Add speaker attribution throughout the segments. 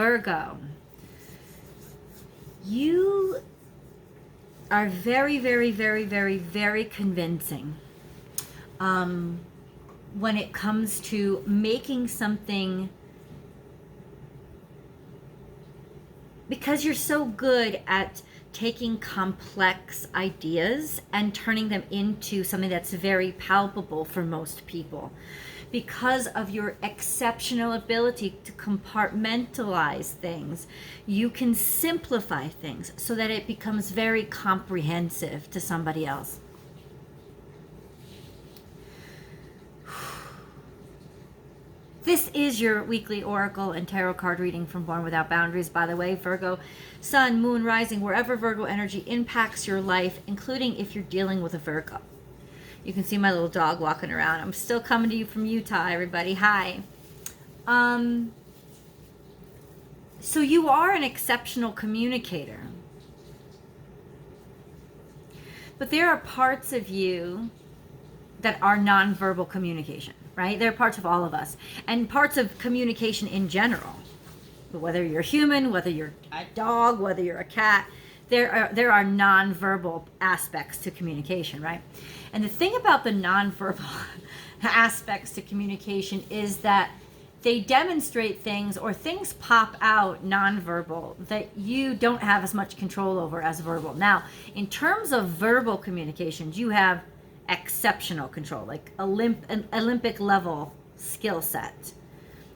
Speaker 1: Virgo, you are very, very, very, very, very convincing when it comes to making something, because you're so good at taking complex ideas and turning them into something that's very palpable for most people. Because of your exceptional ability to compartmentalize things, you can simplify things so that it becomes very comprehensive to somebody else. This is your weekly oracle and tarot card reading from Born Without Boundaries, by the way, Virgo. Sun, moon, rising, wherever Virgo energy impacts your life, including if you're dealing with a Virgo. You can see my little dog walking around. I'm still coming to you from Utah, everybody. Hi. So you are an exceptional communicator. But there are parts of you that are nonverbal communication, right? There are parts of all of us, and parts of communication in general. Whether you're human, whether you're a dog, whether you're a cat, there are nonverbal aspects to communication, right? And the thing about the nonverbal aspects to communication is that they demonstrate things, or things pop out nonverbal that you don't have as much control over as verbal. Now, in terms of verbal communications, you have exceptional control, like an Olympic level skill set,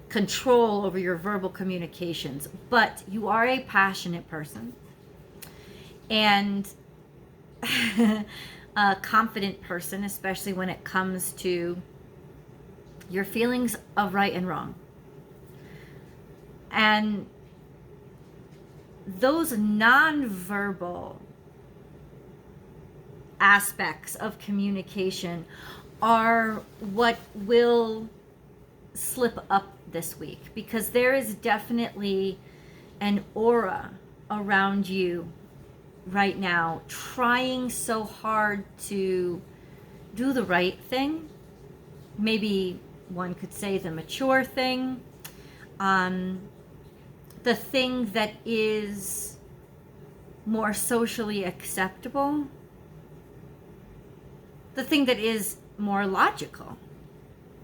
Speaker 1: control over your verbal communications. But you are a passionate person and a confident person, especially when it comes to your feelings of right and wrong. And those nonverbal aspects of communication are what will slip up this week, because there is definitely an aura around you right now trying so hard to do the right thing. Maybe one could say the mature thing, the thing that is more socially acceptable, the thing that is more logical,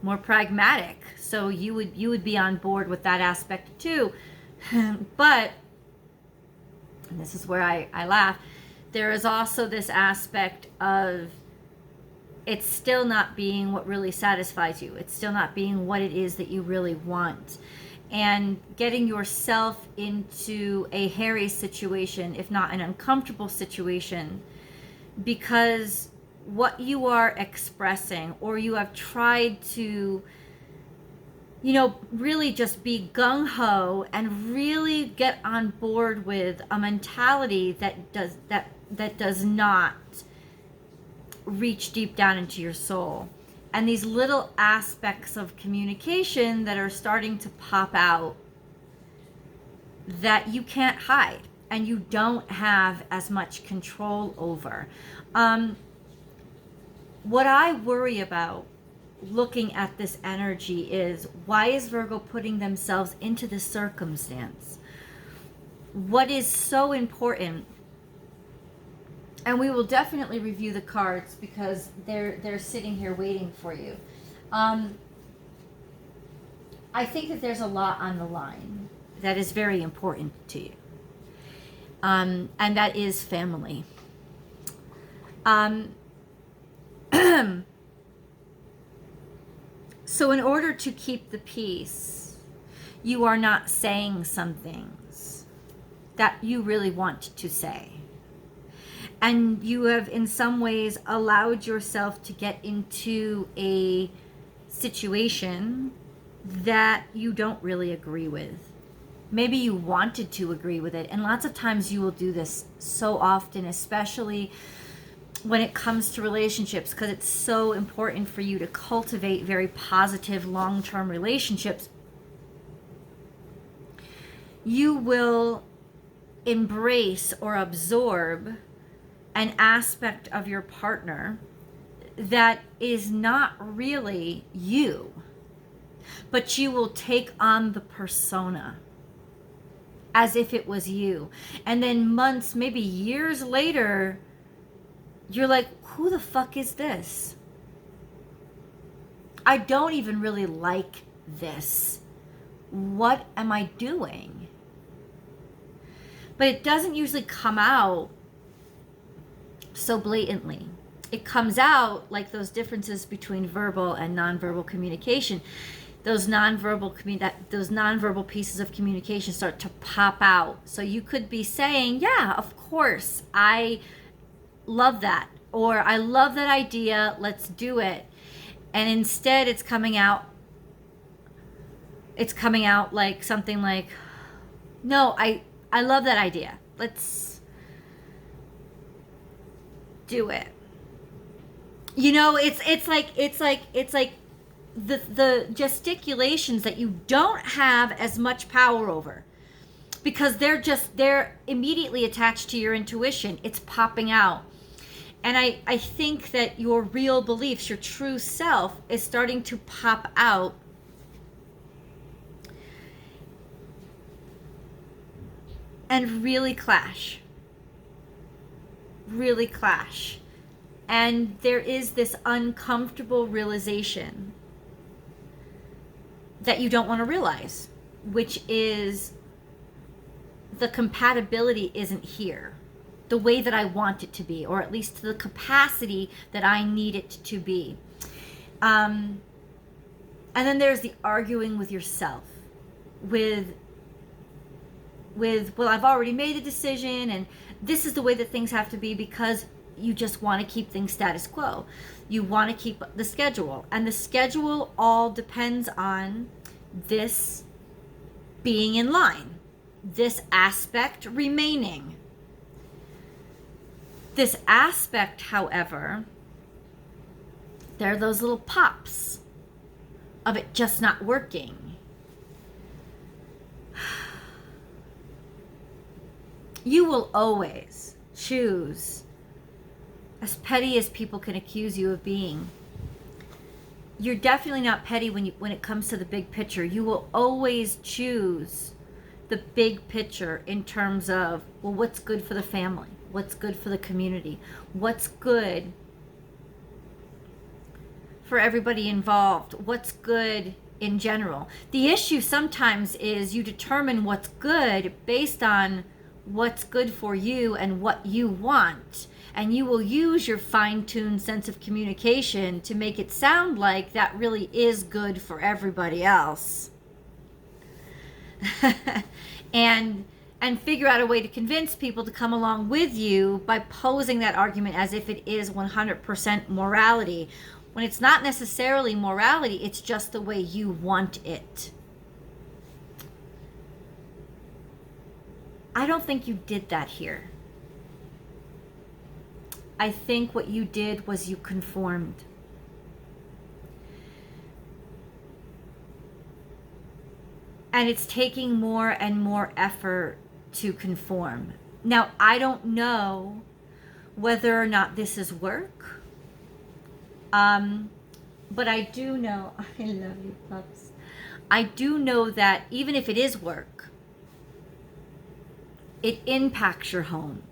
Speaker 1: more pragmatic. So you would be on board with that aspect too. But, and this is where I laugh, there is also this aspect of it's still not being what really satisfies you. It's still not being what it is that you really want. And getting yourself into a hairy situation, if not an uncomfortable situation, because what you are expressing, or you have tried to, really just be gung-ho and really get on board with a mentality that does not reach deep down into your soul. And these little aspects of communication that are starting to pop out that you can't hide and you don't have as much control over. What I worry about looking at this energy is, why is Virgo putting themselves into this circumstance? What is so important? And we will definitely review the cards because they're sitting here waiting for you. I think that there's a lot on the line that is very important to you. And that is family. So in order to keep the peace, you are not saying some things that you really want to say. And you have in some ways allowed yourself to get into a situation that you don't really agree with. Maybe you wanted to agree with it. And lots of times you will do this so often, especially when it comes to relationships, because it's so important for you to cultivate very positive long-term relationships. You will embrace or absorb an aspect of your partner that is not really you, but you will take on the persona. as if it was you. And then months, maybe years later, you're like, who the fuck is this? I don't even really like this. What am I doing? But it doesn't usually come out so blatantly. It comes out like those differences between verbal and nonverbal communication. Those nonverbal pieces of communication start to pop out. So you could be saying, yeah, of course, I love that, or I love that idea, let's do it. And instead it's coming out like something like, no, I love that idea, let's do it. You know, it's like the gesticulations that you don't have as much power over, because they're immediately attached to your intuition. It's popping out. And I think that your real beliefs, your true self, is starting to pop out. And really clash. Really clash. And there is this uncomfortable realization that you don't want to realize, which is the compatibility isn't here the way that I want it to be, or at least to the capacity that I need it to be. And then there's the arguing with yourself, with well, I've already made a decision and this is the way that things have to be, because you just want to keep things status quo. You want to keep the schedule, and the schedule all depends on this being in line, this aspect remaining. This aspect, however, there are those little pops of it just not working. You will always choose, as petty as people can accuse you of being, you're definitely not petty when it comes to the big picture. You will always choose the big picture in terms of, well, what's good for the family? What's good for the community? What's good for everybody involved? What's good in general? The issue sometimes is you determine what's good based on what's good for you and what you want. And you will use your fine-tuned sense of communication to make it sound like that really is good for everybody else. and figure out a way to convince people to come along with you by posing that argument as if it is 100% morality, when it's not necessarily morality, it's just the way you want it. I don't think you did that here. I think what you did was you conformed. And it's taking more and more effort to conform. Now, I don't know whether or not this is work. But I do know, I love you, pups. I do know that even if it is work, it impacts your home.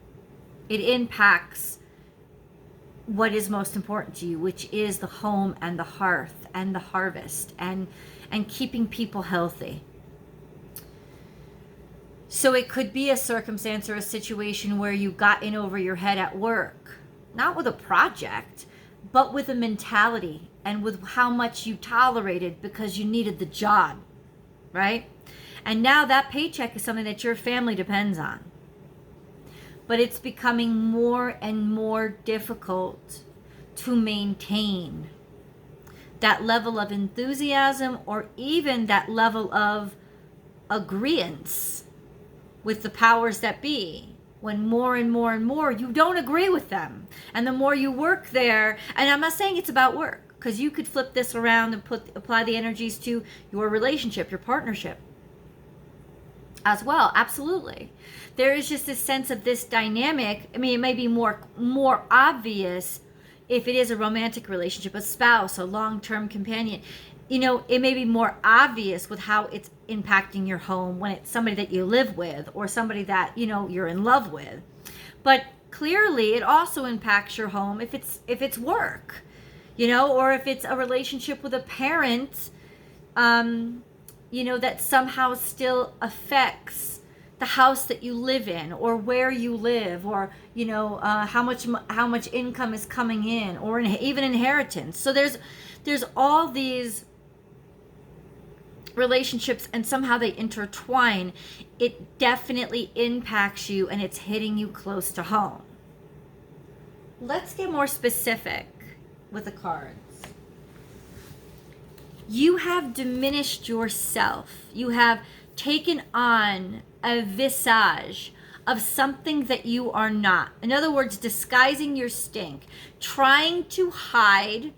Speaker 1: It impacts what is most important to you, which is the home and the hearth and the harvest and keeping people healthy. So it could be a circumstance or a situation where you got in over your head at work, not with a project, but with a mentality and with how much you tolerated because you needed the job, right? And now that paycheck is something that your family depends on. But it's becoming more and more difficult to maintain that level of enthusiasm or even that level of agreeance with the powers that be, when more and more and more you don't agree with them. And the more you work there, and I'm not saying it's about work, because you could flip this around and apply the energies to your relationship, your partnership as well. Absolutely. There is just this sense of this dynamic. I mean, it may be more obvious if it is a romantic relationship, a spouse, a long-term companion. You know, it may be more obvious with how it's impacting your home when it's somebody that you live with or somebody that, you know, you're in love with. But clearly it also impacts your home if it's work, you know, or if it's a relationship with a parent, you know, that somehow still affects the house that you live in, or where you live, or, you know, how much income is coming in, or even inheritance. So there's all these relationships, and somehow they intertwine. It definitely impacts you, and it's hitting you close to home. Let's get more specific with the cards. You have diminished yourself. You have taken on a visage of something that you are not. In other words, disguising your stink, trying to hide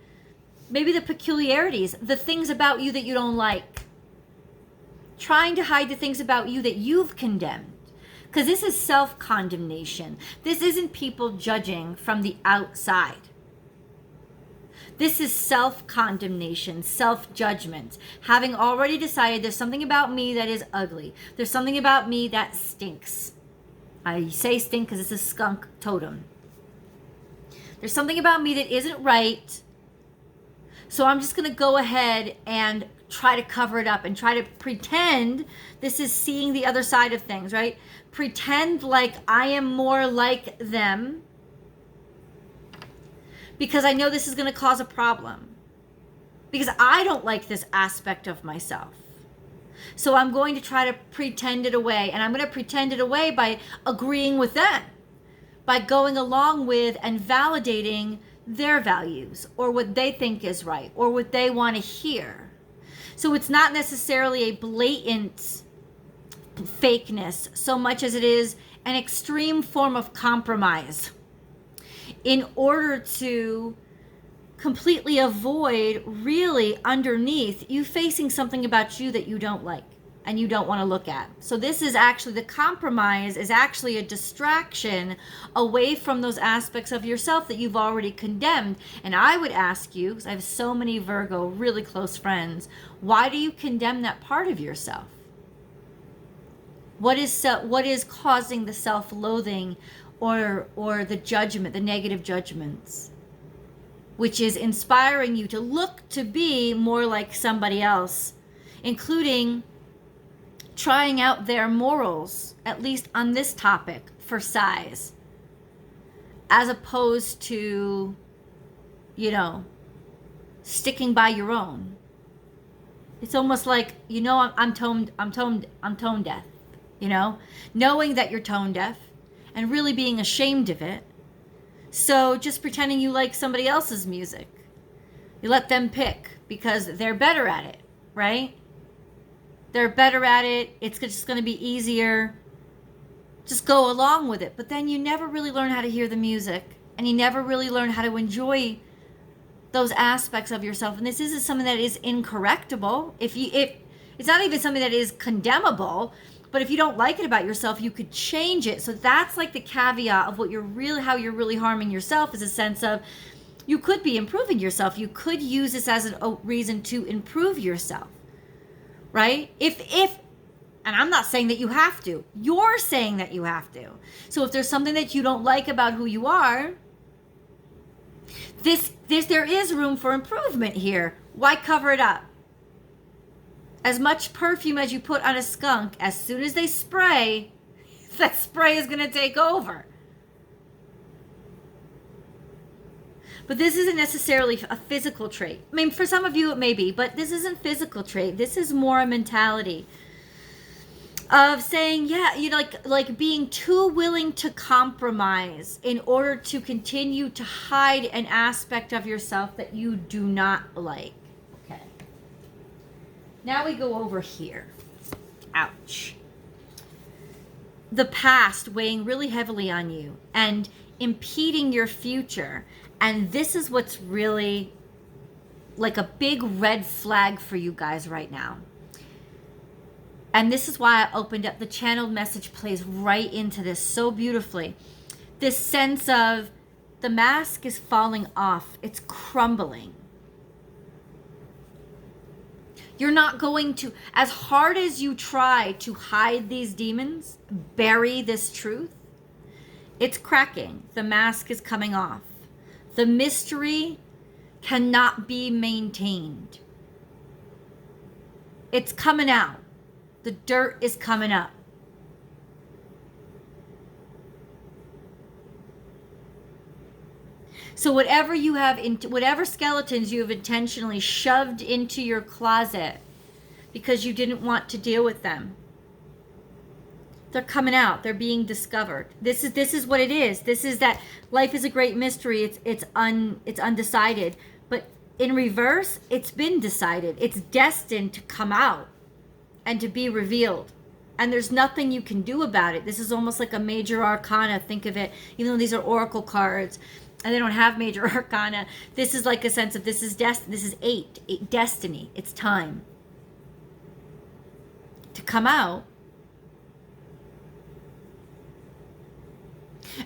Speaker 1: maybe the peculiarities, the things about you that you don't like, trying to hide the things about you that you've condemned. Because this is self-condemnation. This isn't people judging from the outside. This is self-condemnation, self-judgment. Having already decided there's something about me that is ugly. There's something about me that stinks. I say stink because it's a skunk totem. There's something about me that isn't right. So I'm just going to go ahead and try to cover it up and try to pretend this is seeing the other side of things, right? Pretend like I am more like them, because I know this is going to cause a problem, because I don't like this aspect of myself. So I'm going to try to pretend it away, and I'm going to pretend it away by agreeing with them, by going along with and validating their values, or what they think is right, or what they want to hear. So it's not necessarily a blatant fakeness so much as it is an extreme form of compromise in order to completely avoid really underneath you facing something about you that you don't like and you don't want to look at. So this is actually, the compromise is actually a distraction away from those aspects of yourself that you've already condemned. And I would ask you, because I have so many Virgo really close friends, why do you condemn that part of yourself? What is causing the self-loathing or the judgment, the negative judgments, which is inspiring you to look to be more like somebody else, including trying out their morals, at least on this topic, for size, as opposed to, you know, sticking by your own. It's almost like, you know, I'm tone deaf, you know, knowing that you're tone deaf and really being ashamed of it. So just pretending you like somebody else's music. You let them pick because they're better at it, right? They're better at it. It's just going to be easier. Just go along with it. But then you never really learn how to hear the music, and you never really learn how to enjoy those aspects of yourself. And this isn't something that is incorrectible. If it's not even something that is condemnable, but if you don't like it about yourself, you could change it. So that's like the caveat of what how you're really harming yourself, is a sense of you could be improving yourself. You could use this as a reason to improve yourself, right? And I'm not saying that you have to. You're saying that you have to. So if there's something that you don't like about who you are, there is room for improvement here. Why cover it up? As much perfume as you put on a skunk, as soon as they spray, that spray is going to take over. But this isn't necessarily a physical trait. I mean, for some of you it may be, but this isn't physical trait. This is more a mentality of saying, yeah, you know, like being too willing to compromise in order to continue to hide an aspect of yourself that you do not like. Okay. Now we go over here. Ouch. The past weighing really heavily on you and impeding your future. And this is what's really like a big red flag for you guys right now. And this is why I opened up. The channeled message plays right into this so beautifully. This sense of the mask is falling off. It's crumbling. You're not going to, as hard as you try to hide these demons, bury this truth, it's cracking. The mask is coming off. The mystery cannot be maintained. It's coming out. The dirt is coming up. So whatever you have, whatever skeletons you have intentionally shoved into your closet because you didn't want to deal with them, they're coming out. They're being discovered. This is what it is. This is that life is a great mystery. It's undecided, but in reverse, it's been decided. It's destined to come out and to be revealed. And there's nothing you can do about it. This is almost like a major arcana. Think of it, even though these are oracle cards and they don't have major arcana, this is like a sense of this is eight destiny. It's time to come out.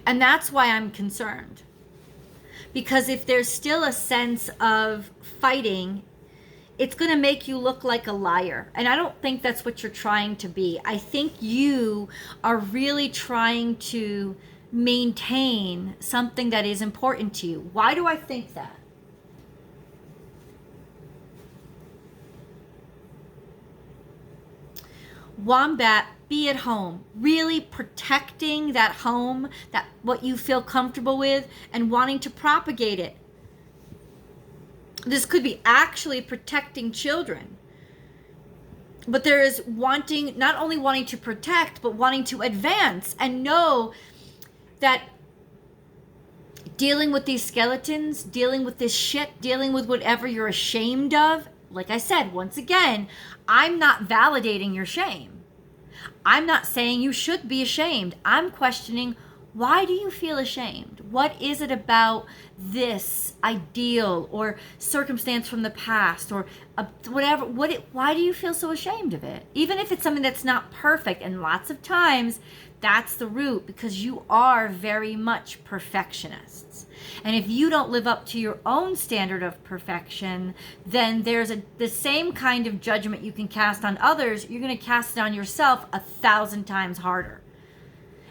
Speaker 1: And that's why I'm concerned. Because if there's still a sense of fighting, it's going to make you look like a liar. And I don't think that's what you're trying to be. I think you are really trying to maintain something that is important to you. Why do I think that? Wombat, be at home, really protecting that home, that what you feel comfortable with, and wanting to propagate it. This could be actually protecting children. But there is wanting, not only wanting to protect, but wanting to advance and know that dealing with these skeletons, dealing with this shit, dealing with whatever you're ashamed of, like I said, once again, I'm not validating your shame. I'm not saying you should be ashamed. I'm questioning, why do you feel ashamed? What is it about this ideal or circumstance from the past or whatever? Why do you feel so ashamed of it? Even if it's something that's not perfect, and lots of times that's the root, because you are very much perfectionists. And if you don't live up to your own standard of perfection, then there's the same kind of judgment you can cast on others, you're going to cast it on yourself 1,000 times harder.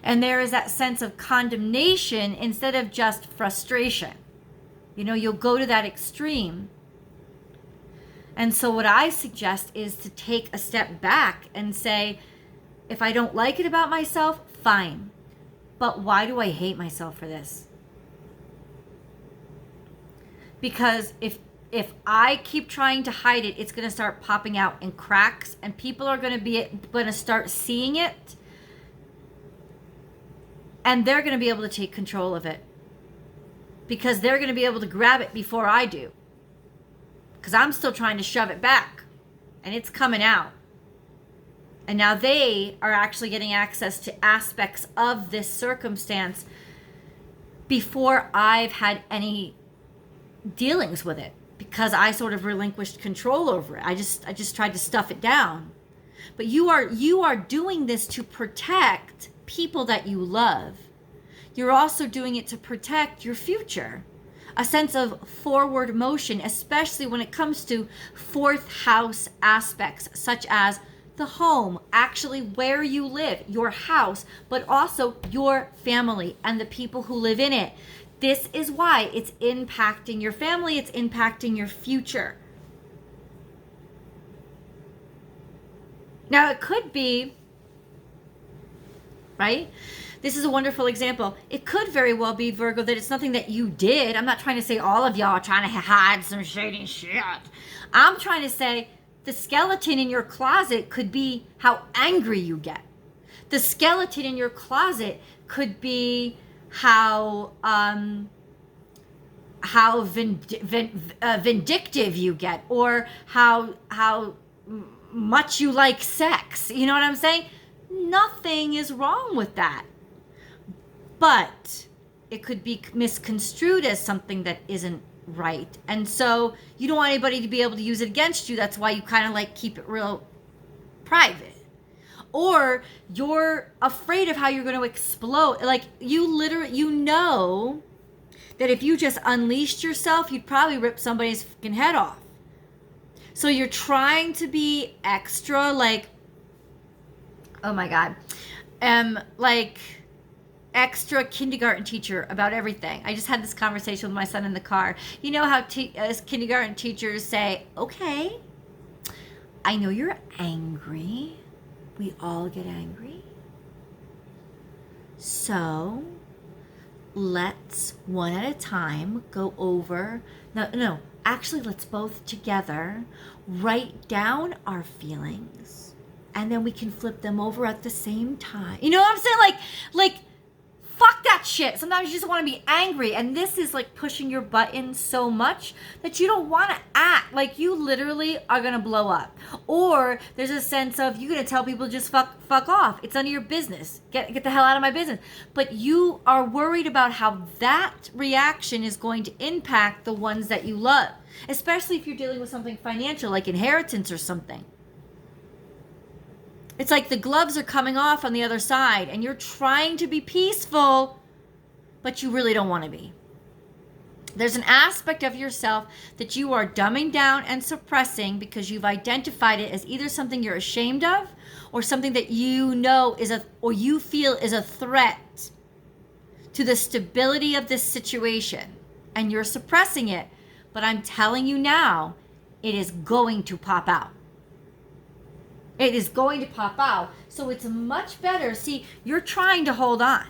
Speaker 1: And there is that sense of condemnation instead of just frustration. You know, you'll go to that extreme. And so what I suggest is to take a step back and say, if I don't like it about myself, fine. But why do I hate myself for this? Because if I keep trying to hide it, it's going to start popping out in cracks, and people are going to start seeing it, and they're going to be able to take control of it, because they're going to be able to grab it before I do, because I'm still trying to shove it back, and it's coming out. And now they are actually getting access to aspects of this circumstance before I've had any dealings with it, because I sort of relinquished control over it. I just tried to stuff it down. But you are doing this to protect people that you love. You're also doing it to protect your future. A sense of forward motion, especially when it comes to fourth house aspects, such as the home, actually where you live, your house, but also your family and the people who live in it. This is why it's impacting your family, it's impacting your future. Now, it could be, right? This is a wonderful example. It could very well be, Virgo, that it's nothing that you did. I'm not trying to say all of y'all are trying to hide some shady shit. I'm trying to say the skeleton in your closet could be how angry you get. The skeleton in your closet could be how vindictive you get, or how much you like sex. You know what I'm saying? Nothing is wrong with that. But it could be misconstrued as something that isn't right. And so you don't want anybody to be able to use it against you. That's why you kind of like keep it real private. Or you're afraid of how you're going to explode. Like you know that if you just unleashed yourself, you'd probably rip somebody's fucking head off. So you're trying to be extra, like, oh my God, like extra kindergarten teacher about everything. I just had this conversation with my son in the car. You know how as kindergarten teachers say, okay, I know you're angry. We all get angry. So let's one at a time go over. No, actually, let's both together write down our feelings, and then we can flip them over at the same time. You know what I'm saying? Like, fuck that shit. Sometimes you just want to be angry, and this is like pushing your buttons so much that you don't want to act. Like, you literally are gonna blow up. Or there's a sense of you're gonna tell people just fuck off. It's none of your business. Get the hell out of my business. But you are worried about how that reaction is going to impact the ones that you love, especially if you're dealing with something financial like inheritance or something. It's like the gloves are coming off on the other side and you're trying to be peaceful, but you really don't want to be. There's an aspect of yourself that you are dumbing down and suppressing because you've identified it as either something you're ashamed of or something that you know or you feel is a threat to the stability of this situation. And you're suppressing it, but I'm telling you now, it is going to pop out. It is going to pop out. So it's much better. See, you're trying to hold on.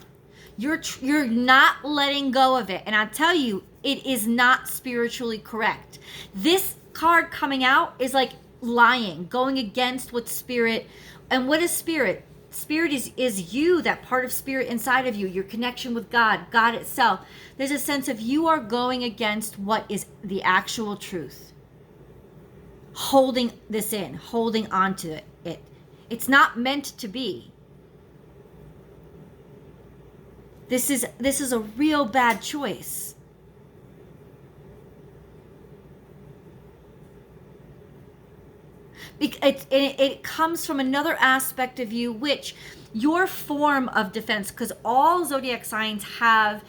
Speaker 1: You're not letting go of it. And I tell you, it is not spiritually correct. This card coming out is like lying, going against what spirit. And what is spirit? Spirit is you, that part of spirit inside of you, your connection with God, God itself. There's a sense of you are going against what is the actual truth. Holding this in, holding on to it. It's not meant to be. This is a real bad choice. It comes from another aspect of you, which your form of defense, because all zodiac signs have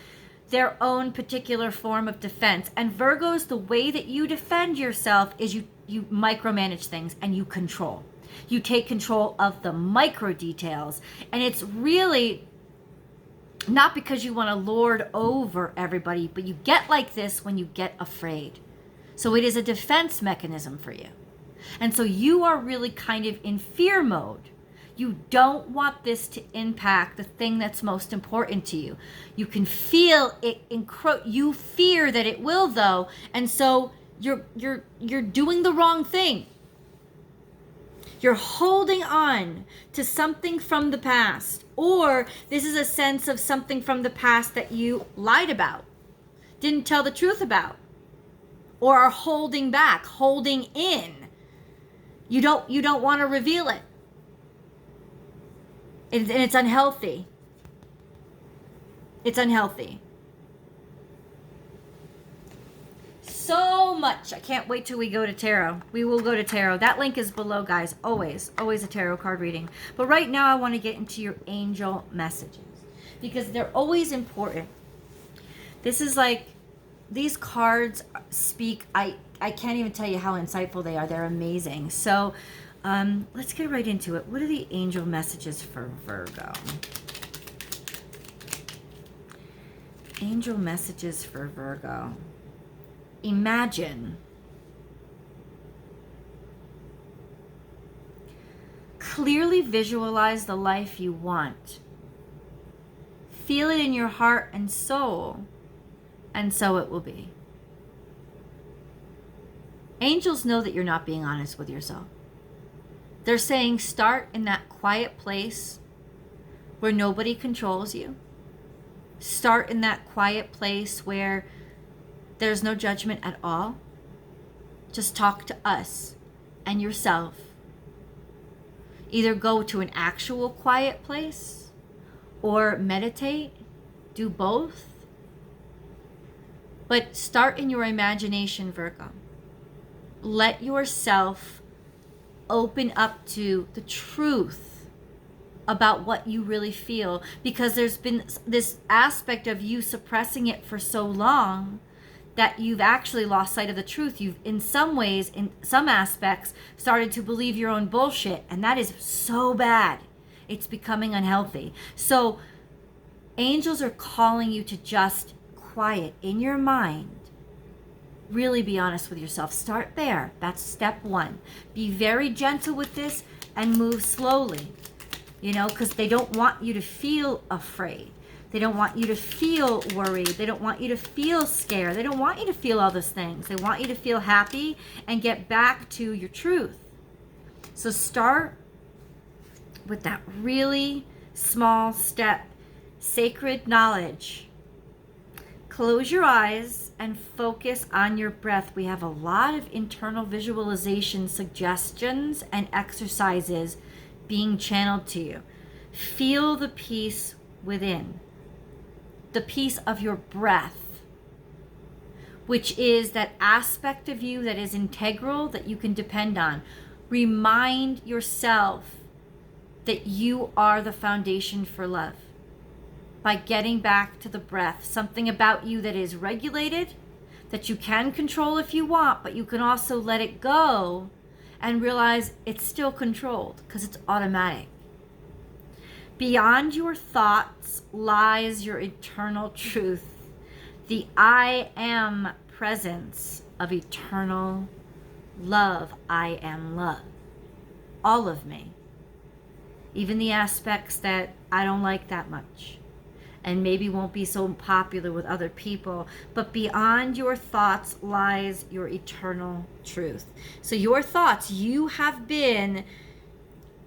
Speaker 1: their own particular form of defense. And Virgos, the way that you defend yourself is you micromanage things and you control. You take control of the micro details. And it's really not because you want to lord over everybody, but you get like this when you get afraid. So it is a defense mechanism for you. And so you are really kind of in fear mode. You don't want this to impact the thing that's most important to you. You can feel it you fear that it will, though, and so you're doing the wrong thing. You're holding on to something from the past, or this is a sense of something from the past that you lied about, didn't tell the truth about, or are holding back, holding in. You don't want to reveal it. And it's unhealthy. It's unhealthy. So much. I can't wait till we go to tarot. We will go to tarot. That link is below, guys. Always a tarot card reading. But right now I want to get into your angel messages because they're always important. This is like, these cards speak, I can't even tell you how insightful they are. They're amazing. So let's get right into it. What are the angel messages for Virgo? Angel messages for Virgo. Imagine. Clearly visualize the life you want. Feel it in your heart and soul, and so it will be. Angels know that you're not being honest with yourself. They're saying start in that quiet place where nobody controls you. Start in that quiet place where there's no judgment at all. Just talk to us and yourself. Either go to an actual quiet place or meditate. Do both. But start in your imagination, Virgo. Let yourself open up to the truth about what you really feel, because there's been this aspect of you suppressing it for so long that you've actually lost sight of the truth. You've, in some ways, in some aspects, started to believe your own bullshit. And that is so bad. It's becoming unhealthy. So angels are calling you to just quiet in your mind. Really be honest with yourself. Start there. That's step one. Be very gentle with this and move slowly. Because they don't want you to feel afraid. They don't want you to feel worried. They don't want you to feel scared. They don't want you to feel all those things. They want you to feel happy and get back to your truth. So start with that really small step. Sacred knowledge. Close your eyes and focus on your breath. We have a lot of internal visualization suggestions and exercises being channeled to you. Feel the peace within. The peace of your breath, which is that aspect of you that is integral, that you can depend on. Remind yourself that you are the foundation for love by getting back to the breath. Something about you that is regulated, that you can control if you want, but you can also let it go and realize it's still controlled because it's automatic. Beyond your thoughts lies your eternal truth, the I am presence of eternal love. I am love. All of me. Even the aspects that I don't like that much and maybe won't be so popular with other people. But beyond your thoughts lies your eternal truth. So your thoughts, you have been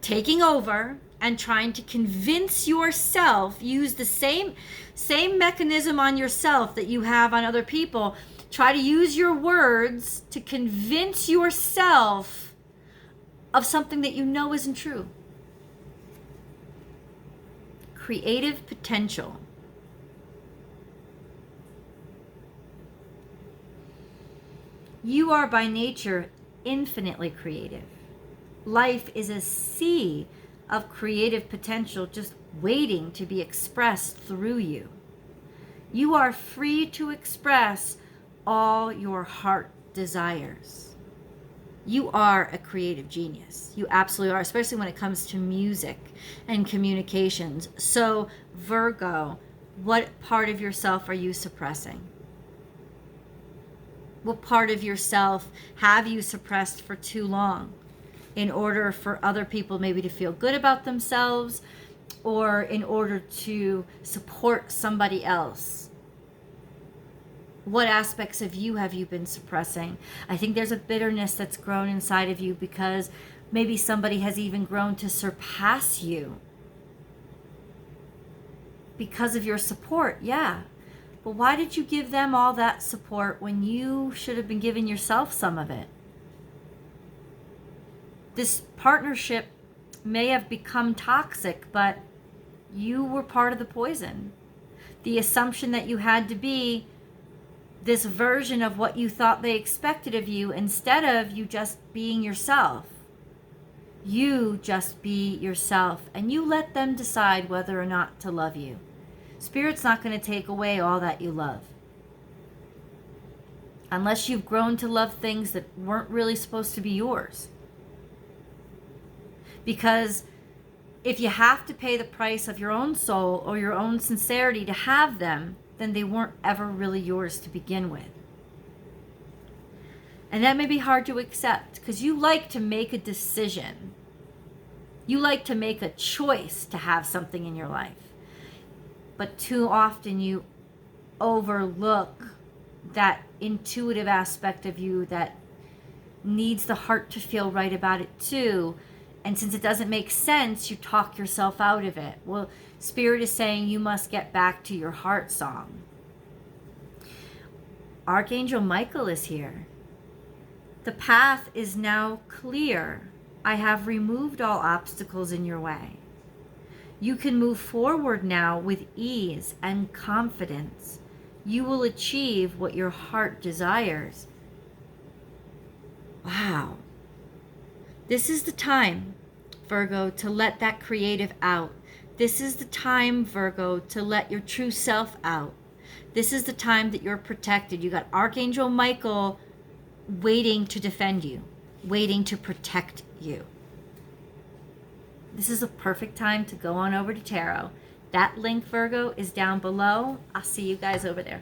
Speaker 1: taking over and trying to convince yourself, use the same mechanism on yourself that you have on other people. Try to use your words to convince yourself of something that you know isn't true. Creative potential. You are by nature infinitely creative. Life is a sea of creative potential just waiting to be expressed through you. You are free to express all your heart desires. You are a creative genius. You absolutely are, especially when it comes to music and communications. So, Virgo, what part of yourself are you suppressing? What part of yourself have you suppressed for too long in order for other people maybe to feel good about themselves or in order to support somebody else? What aspects of you have you been suppressing? I think there's a bitterness that's grown inside of you because maybe somebody has even grown to surpass you because of your support. Yeah. But why did you give them all that support when you should have been giving yourself some of it? This partnership may have become toxic, but you were part of the poison. The assumption that you had to be this version of what you thought they expected of you instead of you just being yourself. You just be yourself and you let them decide whether or not to love you. Spirit's not going to take away all that you love. Unless you've grown to love things that weren't really supposed to be yours. Because if you have to pay the price of your own soul or your own sincerity to have them, then they weren't ever really yours to begin with. And that may be hard to accept because you like to make a decision. You like to make a choice to have something in your life. But too often you overlook that intuitive aspect of you that needs the heart to feel right about it too. And since it doesn't make sense, you talk yourself out of it. Well, Spirit is saying you must get back to your heart song. Archangel Michael is here. The path is now clear. I have removed all obstacles in your way. You can move forward now with ease and confidence. You will achieve what your heart desires. Wow. This is the time, Virgo, to let that creative out. This is the time, Virgo, to let your true self out. This is the time that you're protected. You got Archangel Michael waiting to defend you, waiting to protect you. This is a perfect time to go on over to tarot. That link, Virgo, is down below. I'll see you guys over there.